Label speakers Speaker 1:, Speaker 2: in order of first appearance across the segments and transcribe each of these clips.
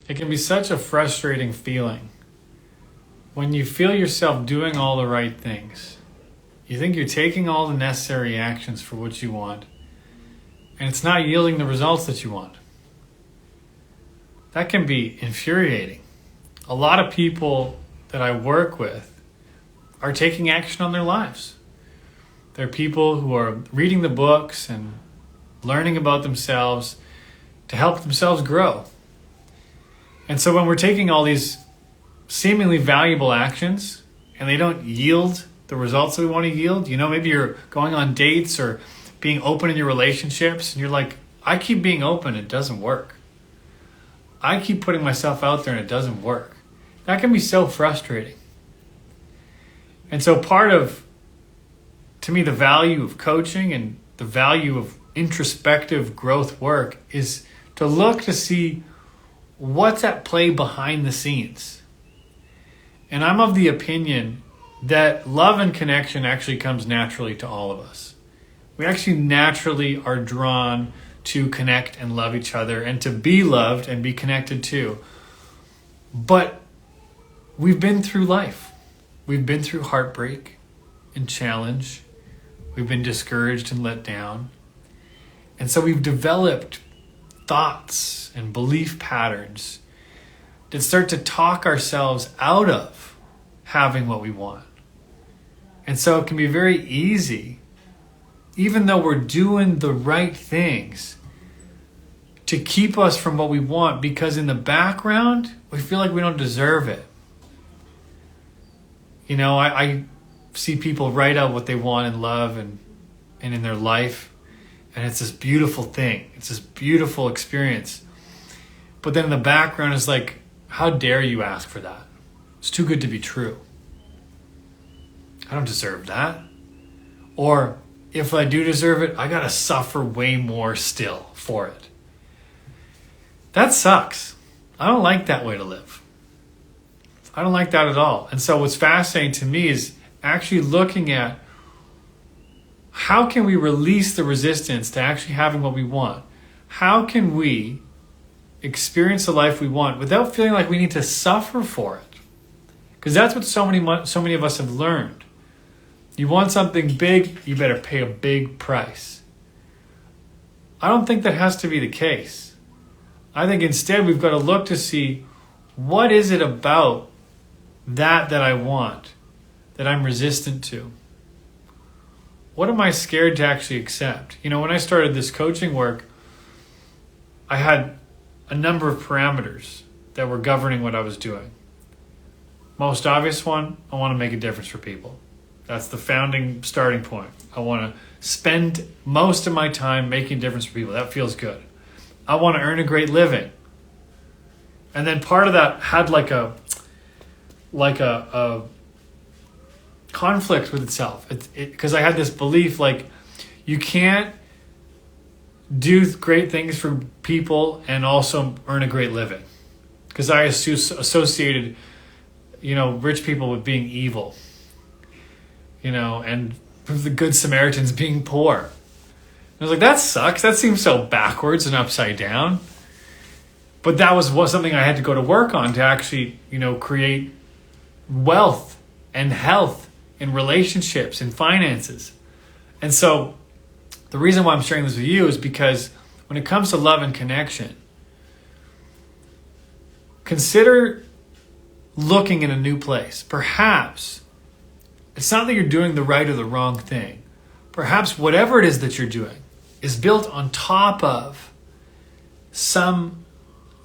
Speaker 1: It can be such a frustrating feeling when you feel yourself doing all the right things. You think you're taking all the necessary actions for what you want, and it's not yielding the results that you want. That can be infuriating. A lot of people that I work with are taking action on their lives. They're people who are reading the books and learning about themselves to help themselves grow. And so when we're taking all these seemingly valuable actions and they don't yield the results that we want to yield, maybe you're going on dates or being open in your relationships and you're like, I keep being open, it doesn't work. I keep putting myself out there and it doesn't work. That can be so frustrating. And so part of, to me, the value of coaching and the value of introspective growth work is to look to see what's at play behind the scenes. And I'm of the opinion that love and connection actually comes naturally to all of us. We actually naturally are drawn to connect and love each other and to be loved and be connected to. But we've been through life. We've been through heartbreak and challenge. We've been discouraged and let down. And so we've developed thoughts and belief patterns that start to talk ourselves out of having what we want. And so it can be very easy, even though we're doing the right things, to keep us from what we want, because in the background, we feel like we don't deserve it. I see people write out what they want in love and in their life, and it's this beautiful thing. It's this beautiful experience. But then in the background is like, how dare you ask for that? It's too good to be true. I don't deserve that. Or if I do deserve it, I gotta suffer way more still for it. That sucks. I don't like that way to live. I don't like that at all. And so what's fascinating to me is actually looking at how can we release the resistance to actually having what we want? How can we experience the life we want without feeling like we need to suffer for it? Because that's what so many of us have learned. You want something big, you better pay a big price. I don't think that has to be the case. I think instead we've got to look to see, what is it about that I want, that I'm resistant to? What am I scared to actually accept? When I started this coaching work, I had a number of parameters that were governing what I was doing. Most obvious one, I want to make a difference for people. That's the founding starting point. I want to spend most of my time making a difference for people. That feels good. I want to earn a great living. And then part of that had like a conflict with itself. Because I had this belief like, you can't do great things for people and also earn a great living. Because I associated, rich people with being evil. And the Good Samaritans being poor. And I was like, that sucks. That seems so backwards and upside down. But that was something I had to go to work on to actually, create wealth and health in relationships and finances. And so the reason why I'm sharing this with you is because when it comes to love and connection, consider looking in a new place. Perhaps it's not that you're doing the right or the wrong thing. Perhaps whatever it is that you're doing is built on top of some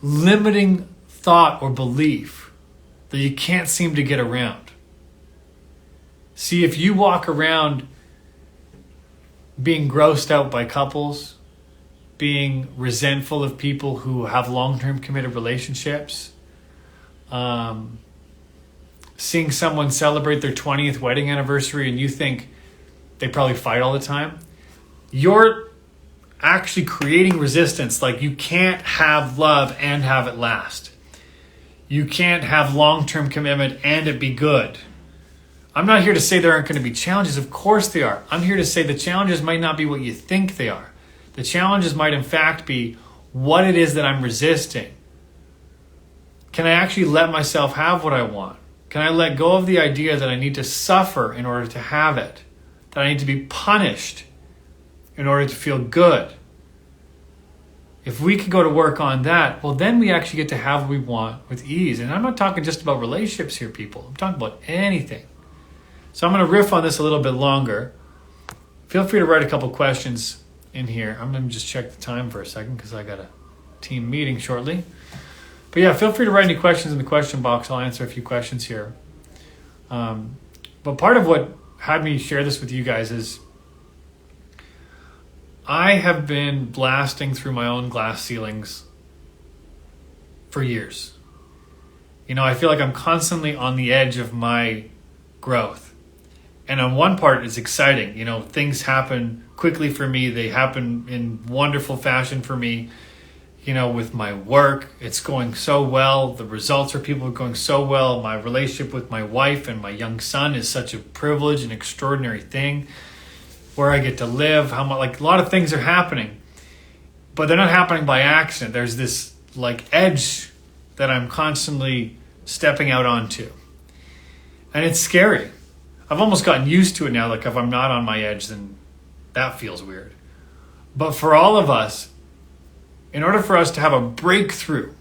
Speaker 1: limiting thought or belief that you can't seem to get around. See, if you walk around being grossed out by couples, being resentful of people who have long-term committed relationships, seeing someone celebrate their 20th wedding anniversary and you think they probably fight all the time, you're actually creating resistance. Like, you can't have love and have it last. You can't have long-term commitment and it be good. I'm not here to say there aren't going to be challenges. Of course they are. I'm here to say the challenges might not be what you think they are. The challenges might in fact be what it is that I'm resisting Can I actually let myself have what I want? Can I let go of the idea that I need to suffer in order to have it? That I need to be punished in order to feel good? If we could go to work on that, well, then we actually get to have what we want with ease. And I'm not talking just about relationships here, people. I'm talking about anything. So I'm going to riff on this a little bit longer. Feel free to write a couple questions in here. I'm going to just check the time for a second because I got a team meeting shortly. But yeah, feel free to write any questions in the question box. I'll answer a few questions here. But part of what had me share this with you guys is I have been blasting through my own glass ceilings for years. You know, I feel like I'm constantly on the edge of my growth. And on one part, it's exciting. You know, things happen quickly for me. They happen in wonderful fashion for me. You know, with my work, it's going so well. The results for people are going so well. My relationship with my wife and my young son is such a privilege and extraordinary thing. Where I get to live, how much, like a lot of things are happening, but they're not happening by accident. There's this like edge that I'm constantly stepping out onto, and it's scary. I've almost gotten used to it now. Like if I'm not on my edge, then that feels weird. But for all of us, in order for us to have a breakthrough,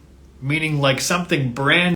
Speaker 1: meaning like something brand